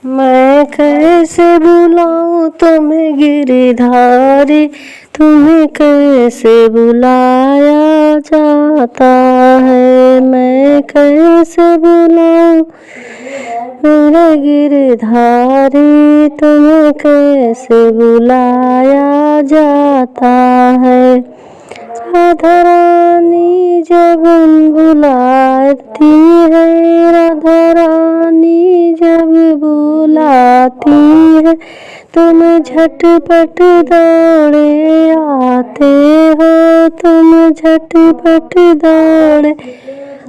मैं कैसे बुलाऊं तुम्हें गिरधारी, तुम्हें कैसे बुलाया जाता है। मैं कैसे बुलाऊं मेरे गिरधारी, तुम्हें कैसे बुलाया जाता है। राधा रानी जब बुलाती है, राधा रानी जब बुलाती है, तुम झटपट दौड़े आते हो, तुम झटपट दौड़े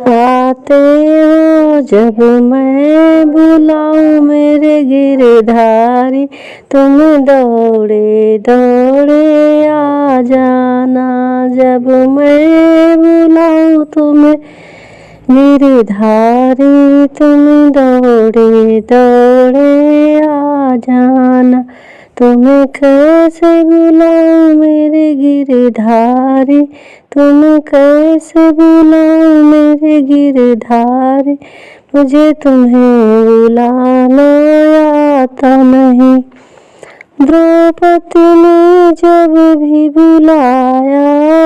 आते हो। जब मैं बुलाऊं मेरे गिरधारी, तुम दौड़े दौड़े आ जाना। जब मैं बुलाऊं तुम्हें गिरधारी, तुम दौड़े दौड़े आ जाना। तुम्हें कैसे बुलाऊं मेरे गिरधारी, तुम कैसे बुलाऊं मेरे गिरधारी, मुझे तुम्हें बुलाना आता नहीं। द्रौपदी ने जब भी बुलाया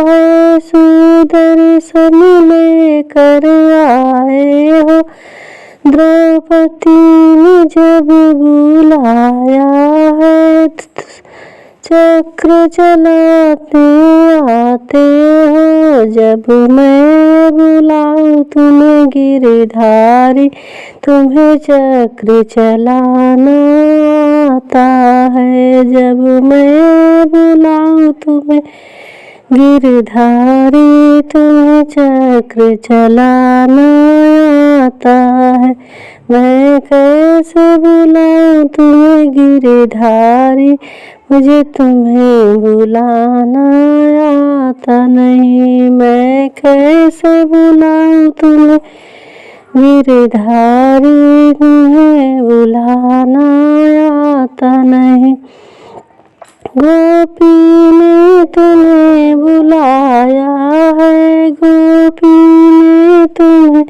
है, सुदर्शन लेकर आए हो। द्रौपदी ने जब बुलाया है, चक्र चलाते आते हो। जब मैं बुलाऊं तुम्हें गिरधारी, तुम्हें चक्र चलाना आता है। जब मैं बुलाऊं तुम्हें गिरधारी, तुम्हें चक्र चलाना आता है। मैं कैसे बुलाऊं तुम्हें गिरधारी, मुझे तुम्हें बुलाना आता नहीं। मैं कैसे बुलाऊं तुम्हें गिरधारी, तुम्हें बुलाना आता नहीं। गोपी ने तुम्हें बुलाया है, गोपी ने तुम्हें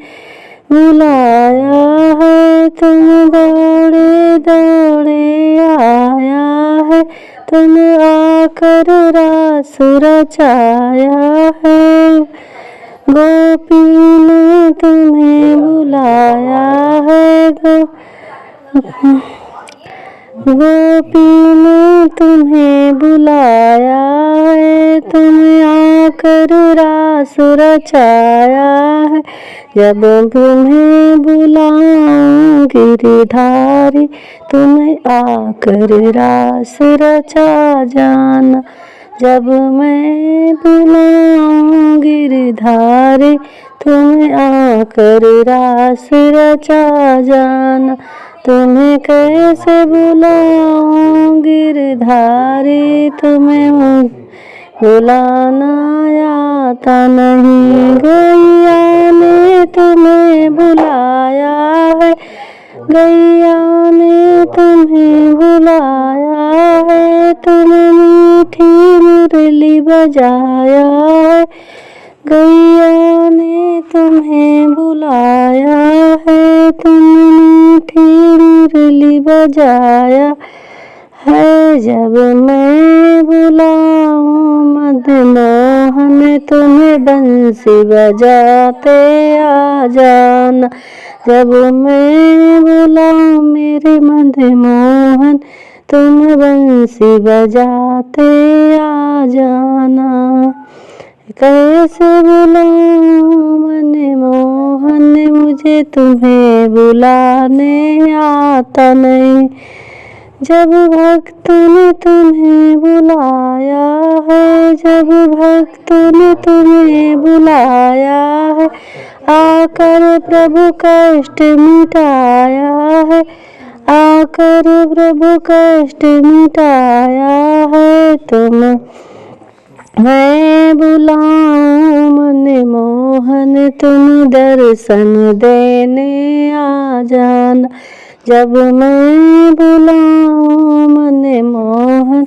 बुलाया है, तुम दौड़े दौड़े आया है, तुम आकर रास रचाया है। गोपी ने तुम्हें बुलाया है, गोपी ने तुम्हें बुलाया है, तुम आकर रास रचाया है। जब तुम्हें बुलाऊं गिरधारी, तुम्हें आकर रास रचा जाना। जब मैं बुलाऊं गिरधारी, तुम्हें आकर रास रचा जाना। तुम्हें कैसे बुलाऊं गिरधारी, तुम्हें बुलाना आता नहीं। गैया ने तुम्हें बुलाया है, गैया ने तुम्हें बुलाया है, तुम मीठी मुरली बजाया है। गैया ने तुम्हें बुलाया है, तुम मीठी मुरली बजाया है। जब मैं बुलाऊं मदनमोहन, तुम्हें बंसी बजाते आ जाना। जब मैं बुलाऊं मेरे मदनमोहन, तुम बंसी बजाते आ जाना। कैसे बुलाऊं मनमोहन, मुझे तुम्हें बुलाने आता नहीं। जब भक्त ने तुम्हें बुलाया है, जब भक्त ने तुम्हें बुलाया है, आकर प्रभु कष्ट मिटाया है, आकर प्रभु कष्ट मिटाया है। तुम मैं बुलाऊं मनमोहन, तुम दर्शन देने आ जाना। जब मैं बुलाऊं मनमोहन,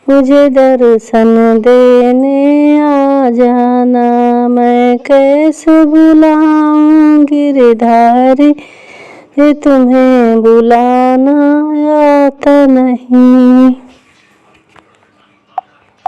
मुझे दर्शन देने आ जाना। मैं कैसे बुलाऊं गिरधारी, तुम्हें बुलाना आता नहीं।